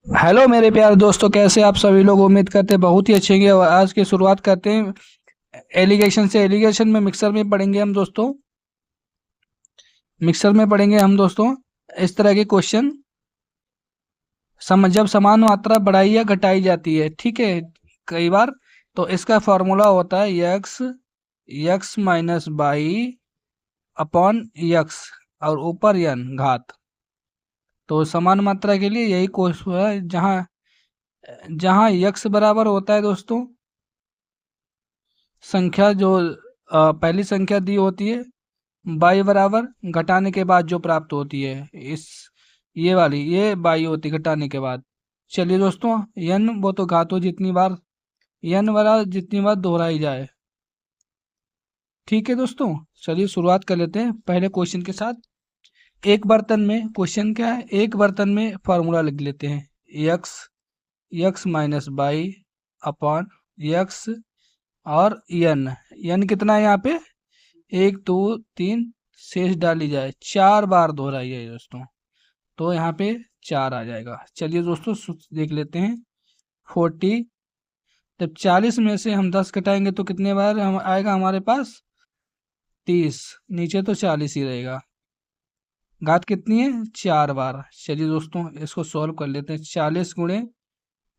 Hello मेरे प्यारे दोस्तों, कैसे आप सभी लोग। उम्मीद करते हैं बहुत ही अच्छे होंगे। और आज की शुरुआत करते हैं एलिगेशन से। एलिगेशन में मिक्सर में पढ़ेंगे हम दोस्तों। मिक्सर में पढ़ेंगे हम दोस्तों इस तरह के क्वेश्चन। जब समान मात्रा बढ़ाई या घटाई जाती है, ठीक है, कई बार, तो इसका फॉर्मूला होता है x x minus by upon x और ऊपर यन घात। तो समान मात्रा के लिए यही क्वेश्चन है, जहाँ जहाँ यक्स बराबर होता है दोस्तों संख्या जो पहली संख्या दी होती है, बाई बराबर घटाने के बाद जो प्राप्त होती है, इस ये वाली ये बाई होती है घटाने के बाद। चलिए दोस्तों, यन वो तो घात हो जितनी बार, यन बराबर जितनी बार दोहराई जाए। ठीक है दोस्तों, चलिए शुरुआत कर लेते हैं पहले क्वेश्चन के साथ। एक बर्तन में, क्वेश्चन क्या है, एक बर्तन में फॉर्मूला लिख लेते हैं। X x minus by upon x और यन। यन कितना है यहाँ पे, एक दो तीन, शेष डाली जाए, 4 बार दोहराई है दोस्तों, तो यहाँ पे 4 आ जाएगा। चलिए दोस्तों देख लेते हैं। 40, जब 40 में से हम 10 घटाएंगे तो कितने बार हम आएगा हमारे पास, 30। नीचे तो 40 ही रहेगा। घात कितनी है, 4 बार। चलिए दोस्तों इसको सॉल्व कर लेते हैं। 40 गुणे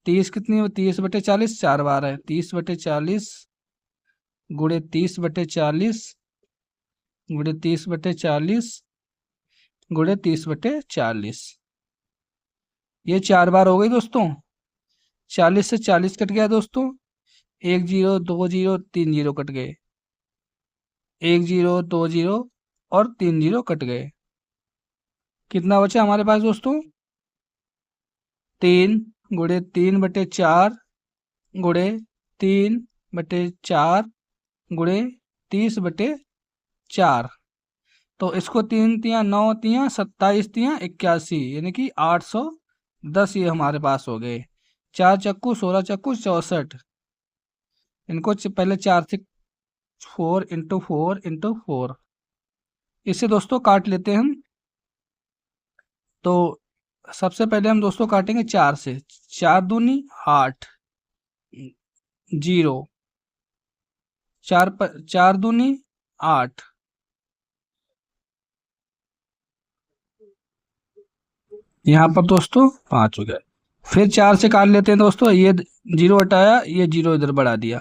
30 कितनी है, 30/40, 4 बार है। 30/40 गुणे 30/40 गुणे 30/40 गुणे 30/40, ये 4 बार हो गई दोस्तों। 40 से 40 कट गया दोस्तों, एक जीरो, दो जीरो, तीन जीरो कट गए, एक जीरो, दो जीरो और तीन जीरो कट गए। कितना बचा हमारे पास दोस्तों, 3 गुणे 3/4 गुणे 3/4 गुणे 30/4। तो इसको 3 तिया 9 तिया 27 तिया 81, यानी कि 810 ये हमारे पास हो गए। 4 चक्कू 16 चक्कू 64। इनको पहले 4 से, 4 × 4 × 4, इससे दोस्तों काट लेते हैं हम। तो सबसे पहले हम दोस्तों काटेंगे 4 से। 4 दूनी 8, जीरो। 4 दूनी 8, यहाँ पर दोस्तों 5 हो गया। फिर 4 से काट लेते हैं दोस्तों, ये जीरो हटाया, ये जीरो इधर बढ़ा दिया।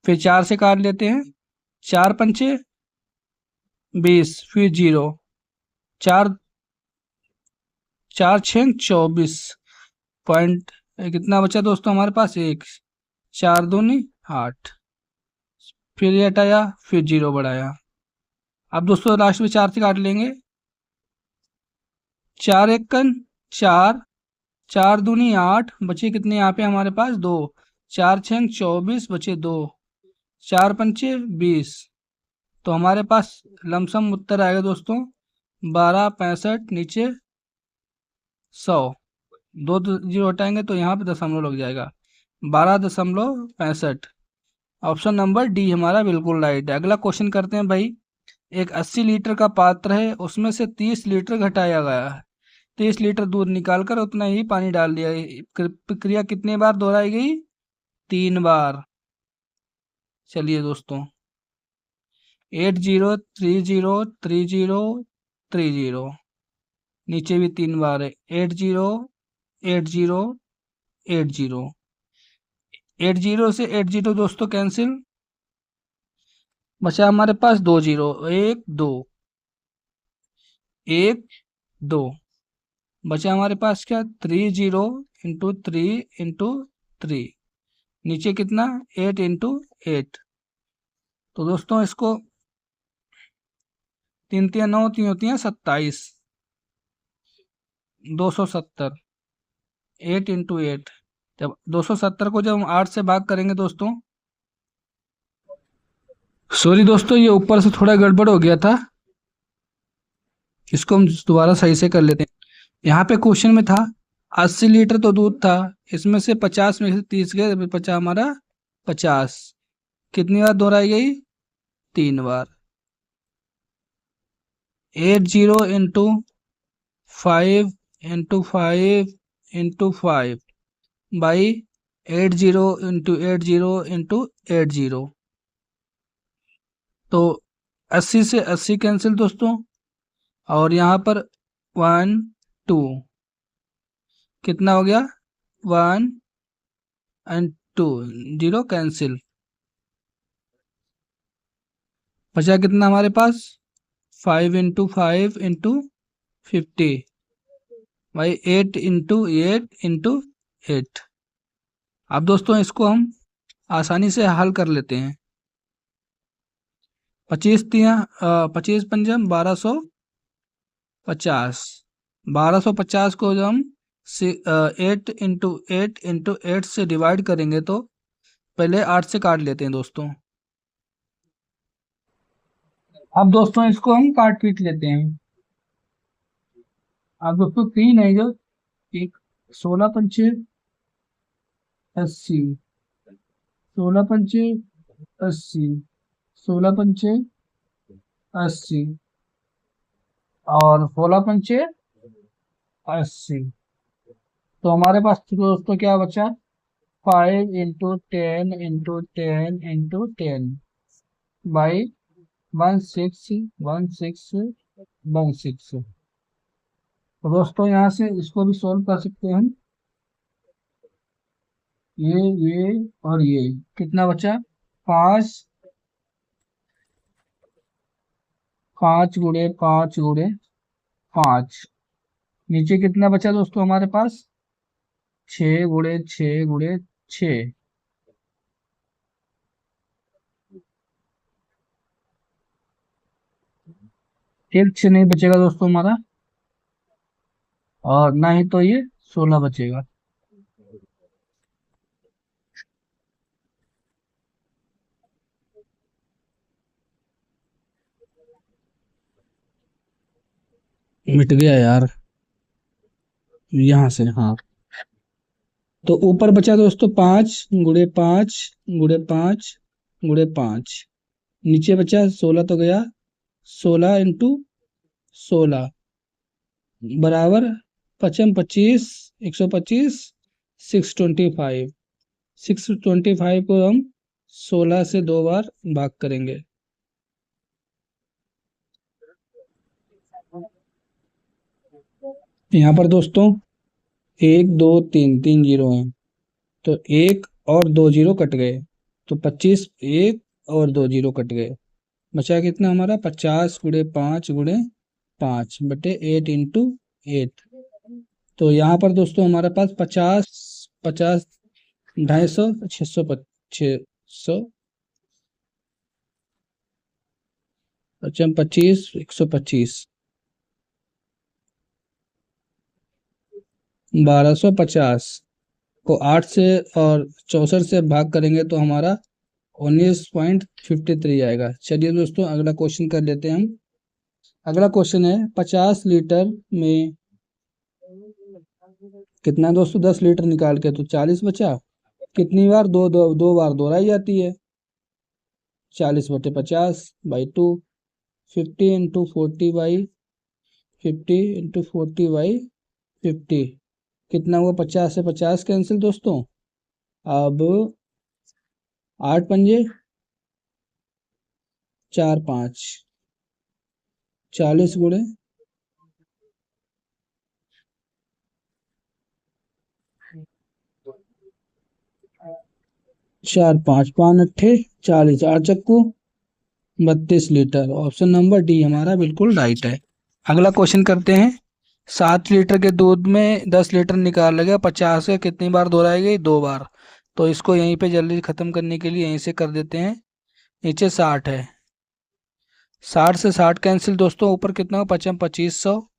फिर 4 से काट लेते हैं, 4 × 5 = 20, फिर जीरो। चार 4 × 6 = 24 पॉइंट। कितना बचा दोस्तों हमारे पास, एक। 4 दूनी 8, फिर ये हटाया, फिर जीरो बढ़ाया। अब दोस्तों लास्ट में 4 से काट लेंगे। 4 × 1 = 4, 4 दूनी 8, बचे कितने यहाँ पे हमारे पास, 2। 4 × 6 = 24, बचे 2। 4 × 5 = 20। तो हमारे पास लमसम उत्तर आएगा दोस्तों 1265, नीचे 100। दो जीरो हटाएंगे तो यहाँ पे दशमलव लग जाएगा, 12.65। ऑप्शन नंबर डी हमारा बिल्कुल राइट है। अगला क्वेश्चन करते हैं भाई। एक 80 लीटर का पात्र है, उसमें से 30 लीटर घटाया गया है। 30 लीटर दूध निकालकर उतना ही पानी डाल दिया। प्रक्रिया कितने बार दोहराई गई, 3 बार। चलिए दोस्तों, 80 30 30 30, नीचे भी 3 बार है। 80 80 80, 80 से 80 दोस्तों कैंसिल, बचा हमारे पास 2 जीरो, 1 2, 1 2। बचा हमारे पास क्या, 3 0 × 3 × 3, नीचे कितना, 8 × 8। तो दोस्तों इसको 3 तिया 9, 3 होती हैं 27, 270, 8 × 8। जब 270 को जब हम 8 से भाग करेंगे दोस्तों, सॉरी दोस्तों ये ऊपर से थोड़ा गड़बड़ हो गया था, इसको हम दोबारा सही से कर लेते हैं। यहाँ पे क्वेश्चन में था 80 लीटर तो दूध था, इसमें से 50 में से 30 गए, बचा हमारा 50। कितनी बार दोहराई गई, 3 बार। 80 × 5 × 5 इंटू 5 बाई 80 इंटू 80 इंटू 80। तो 80 से 80 कैंसिल दोस्तों, और यहाँ पर 1 2 कितना हो गया, 1 एंड 2, 0 कैंसिल। बचा कितना हमारे पास, 5 इंटू 5 इंटू 50 भाई 8 इंटू 8 इंटू 8। अब दोस्तों इसको हम आसानी से हल कर लेते हैं। 25 पंजम 1250, 1250 को जब हम 8 इंटू 8 इंटू 8 से डिवाइड करेंगे तो पहले 8 से काट लेते हैं दोस्तों। अब दोस्तों इसको हम काट पीट लेते हैं। अब दोस्तों 3 है जो, एक 16 पंचे 80, 16 पंचे 80, 16 पंचे 80 और 16 पंचे 80। तो हमारे पास दोस्तों क्या बचा, 5 इंटू 10 इंटू 10 इंटू 10 बाई 1616। तो दोस्तों यहाँ से इसको भी सॉल्व कर सकते हैं हम। ये और ये कितना बचा, 5 5 गुणे 5 गुणे 5। नीचे कितना बचा दोस्तों हमारे पास, 6 गुणे 6 गुणे 6। एक 6 नहीं बचेगा दोस्तों हमारा, और ना ही तो ये 16 बचेगा। मिट गया यार यहाँ से, हाँ। तो ऊपर बचा दोस्तों 5 गुणे 5 गुणे 5 गुणे 5। नीचे बचा 16 तो गया, 16 इंटू 16 बराबर 25 125 625। 625 को हम 16 से 2 बार भाग करेंगे। यहाँ पर दोस्तों 1 2 3 3 जीरो हैं, तो 1 और 2 जीरो कट गए, तो 25, 1 और 2 जीरो कट गए। बचा कितना हमारा, 50 गुणे 5 गुणे 5 बटे 8 इंटू 8। तो यहाँ पर दोस्तों हमारे पास 50 50 250 600 25 125 1250 को 8 से और 64 से भाग करेंगे तो हमारा 19.53 आएगा। चलिए दोस्तों अगला क्वेश्चन कर लेते हैं हम। अगला क्वेश्चन है 50 लीटर में कितना दोस्तों, 10 लीटर निकाल के तो 40 बचा। कितनी बार, दो बार दोहराई जाती है, 40 बटे 50 by 2। 50 into 40 by 50 into 40 by 50 कितना हुआ, 50 से 50 कैंसिल दोस्तों। अब 8 पंजे 4 5 40 गुणे 4 5 5 अट्ठे 40, 8 चक्कू 32 लीटर। ऑप्शन नंबर डी हमारा बिल्कुल राइट है। अगला क्वेश्चन करते हैं। 7 लीटर के दूध में 10 लीटर निकाल लेगा, 50 है, कितनी बार दोहराई गई, 2 बार। तो इसको यहीं पे जल्दी खत्म करने के लिए यहीं से कर देते हैं। नीचे 60 है, 60 से 60 कैंसिल दोस्तों। ऊपर कितना हुआ, 2500।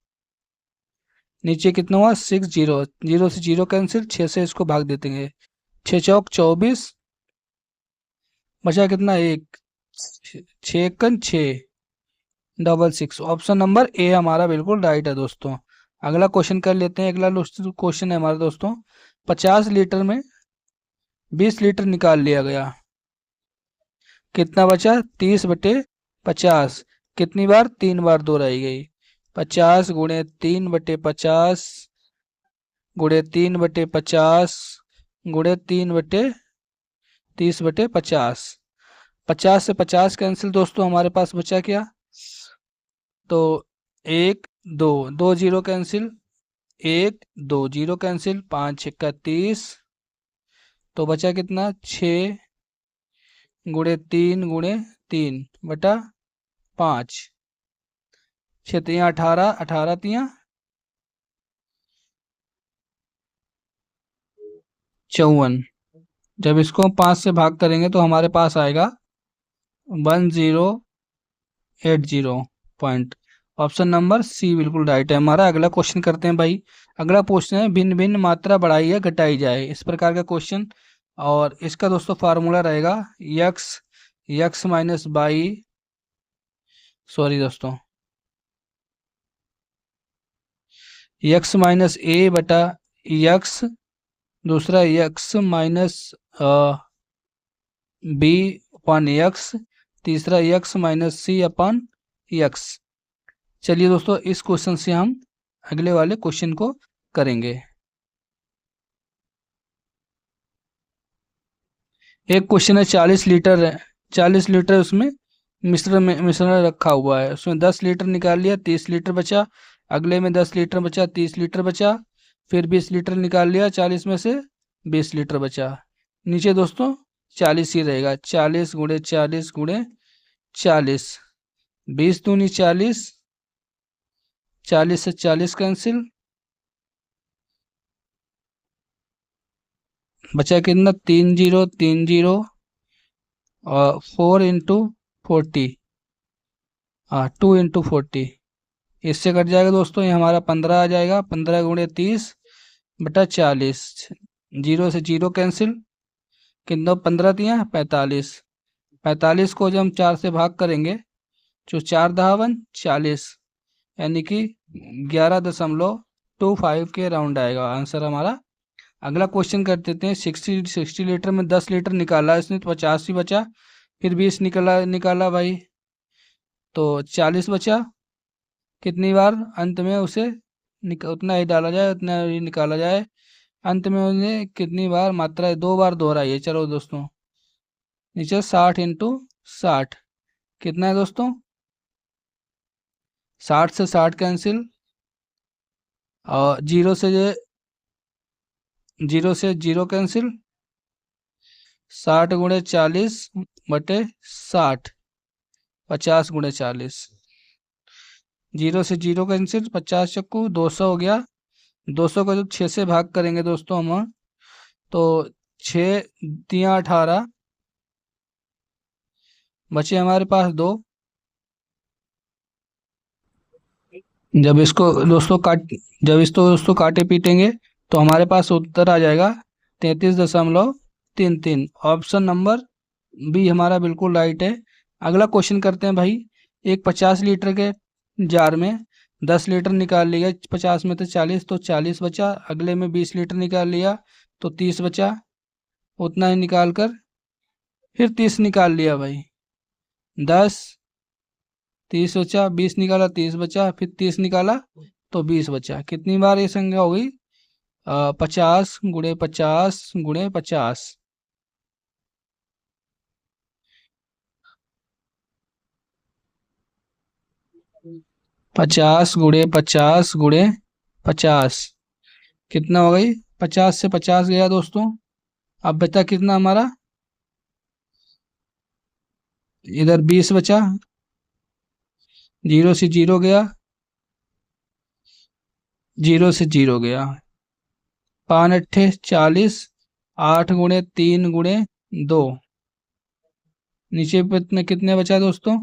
नीचे कितना हुआ, 6 जीरो, जीरो से जीरो कैंसिल, 6 से इसको भाग देते हैं। 6 चौक 24, बचा कितना, 1, 6 कन 6 66। ऑप्शन नंबर ए हमारा बिल्कुल राइट है दोस्तों। अगला क्वेश्चन कर लेते हैं। अगला क्वेश्चन है हमारा दोस्तों, 50 लीटर में 20 लीटर निकाल लिया गया, कितना बचा, 30 बटे 50। कितनी बार, 3 बार दोहराई गई। 50 गुणे 3 बटे 50 गुणे 3/50 गुणे 3/30/50। 50 से 50 कैंसिल दोस्तों, हमारे पास बचा क्या? तो एक दो, दो जीरो कैंसिल, एक दो जीरो कैंसिल, 5 × 6 = 30। तो बचा कितना? 6 × 3 × 3/5। 6 × 3 = 18, 18 × 3 = 54। जब इसको हम 5 से भाग करेंगे तो हमारे पास आएगा 1080 ऑप्शन नंबर सी बिल्कुल राइट है हमारा। अगला क्वेश्चन करते हैं भाई। अगला क्वेश्चन है भिन्न भिन्न मात्रा बढ़ाई या घटाई जाए, इस प्रकार का क्वेश्चन। और इसका दोस्तों फार्मूला रहेगा x x minus by, sorry दोस्तों, यक्स माइनस ए बटा यक्स, दूसरा यक्स माइनस बी अपन यक्स, तीसरा यक्स माइनस सी अपन यक्स। चलिए दोस्तों, इस क्वेश्चन से हम अगले वाले क्वेश्चन को करेंगे। एक क्वेश्चन है 40 लीटर है, 40 लीटर उसमें मिश्रण रखा हुआ है, उसमें 10 लीटर निकाल लिया, 30 लीटर बचा। अगले में 10 लीटर बचा, 30 लीटर बचा। फिर 20 लीटर निकाल लिया, 40 में से 20 लीटर बचा। नीचे दोस्तों 40 ही रहेगा, 40 × 40 × 40, 20 दूनी 40, 40 से 40 कैंसिल, बचा कितना? 3 0 3 0 और 4 × 40, हाँ 2 × 40। इससे कट जाएगा दोस्तों, ये हमारा 15 आ जाएगा। 15 × 30/40, जीरो से जीरो कैंसिल, कितना? 15 दिया 45। 45 को जब हम 4 से भाग करेंगे तो 4×10=40, यानी कि 11.25 के राउंड आएगा आंसर हमारा। अगला क्वेश्चन कर देते हैं। 60 लीटर में 10 लीटर निकाला इसने तो 50 ही बचा। फिर 20 निकाला निकाला भाई तो 40 बचा। कितनी बार अंत में उसे उतना ही डाला जाए, उतना ही निकाला जाए। अंत में उन्हें कितनी बार मात्रा है? 2 बार दोहराई है। चलो दोस्तों, नीचे 60 × 60 कितना है दोस्तों? 60 से 60 कैंसिल, और जीरो से जीरो कैंसिल, 60 × 40/60, 50 × 40। जीरो से जीरो कैंसिल, 50 चक्कू 200 हो गया। 200 को जब 6 से भाग करेंगे दोस्तों हम, तो 6×3 = 18, बचे हमारे पास 2। जब इसको दोस्तों काटे पीटेंगे तो हमारे पास उत्तर आ जाएगा 33.33। ऑप्शन नंबर बी हमारा बिल्कुल राइट है। अगला क्वेश्चन करते हैं भाई। एक 50 लीटर के जार में 10 लीटर निकाल लिया, 50 में से 40 तो 40 बचा। अगले में 20 लीटर निकाल लिया तो 30 बचा। उतना ही निकाल कर फिर 30 निकाल लिया भाई, 10 30 बचा, 20 निकाला 30 बचा, फिर 30 निकाला तो 20 बचा। कितनी बार ये संख्या हो गई? 50 × 50 × 50। 50 × 50 × 50 कितना हो गई? 50 से 50 गया दोस्तों। अब बचा कितना हमारा? इधर 20 बचा, जीरो से जीरो गया, जीरो से जीरो गया। 5×8 = 40, 8 × 3 × 2। नीचे में कितने बचा दोस्तों?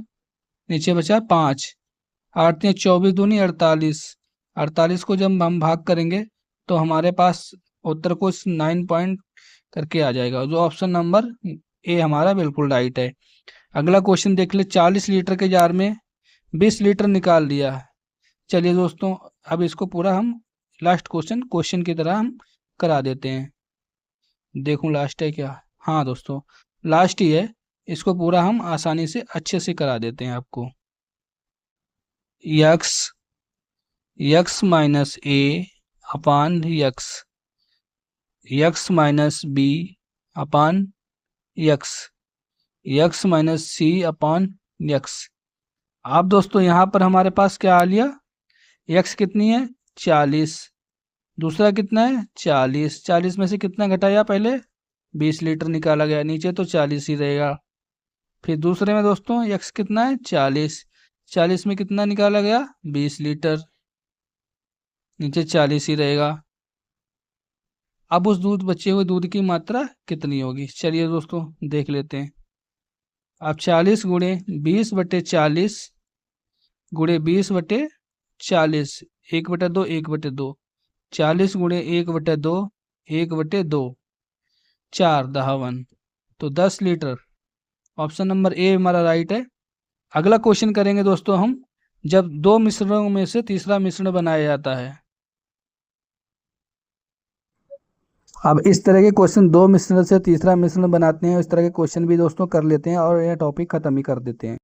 नीचे बचा 5। 8 × 24 दूनी 48। 48 को जब हम भाग करेंगे तो हमारे पास उत्तर को 9 पॉइंट करके आ जाएगा, जो ऑप्शन नंबर ए हमारा बिल्कुल राइट है। अगला क्वेश्चन देख ले। 40 लीटर के जार में 20 लीटर निकाल लिया। चलिए दोस्तों, अब इसको पूरा हम लास्ट क्वेश्चन की तरह हम करा देते हैं। देखूं लास्ट है क्या? हाँ दोस्तों, लास्ट ही है। इसको पूरा हम आसानी से अच्छे से करा देते हैं आपको। यक्स यक्स माइनस ए अपान यक्स, यक्स माइनस बी अपान यक्स, यक्स माइनस सी अपान यक्स। अब दोस्तों यहाँ पर हमारे पास क्या आ लिया, यक्स कितनी है 40, दूसरा कितना है 40, 40 में से कितना घटाया पहले 20 लीटर निकाला गया, नीचे तो 40 ही रहेगा। फिर दूसरे में दोस्तों यक्स कितना है 40, 40 में कितना निकाला गया 20 लीटर, नीचे 40 ही रहेगा। अब उस दूध बचे हुए दूध की मात्रा कितनी होगी, चलिए दोस्तों देख लेते हैं। अब 40 गुणे 20/40 गुणे 20/40, 1/2 1/2, 40 गुणे 1/2 1/2, 4 × 10 तो 10 लीटर। ऑप्शन नंबर ए हमारा राइट है। अगला क्वेश्चन करेंगे दोस्तों हम, जब दो मिश्रणों में से तीसरा मिश्रण बनाया जाता है। अब इस तरह के क्वेश्चन, दो मिश्रण से तीसरा मिश्रण बनाते हैं, इस तरह के क्वेश्चन भी दोस्तों कर लेते हैं और यह टॉपिक खत्म ही कर देते हैं।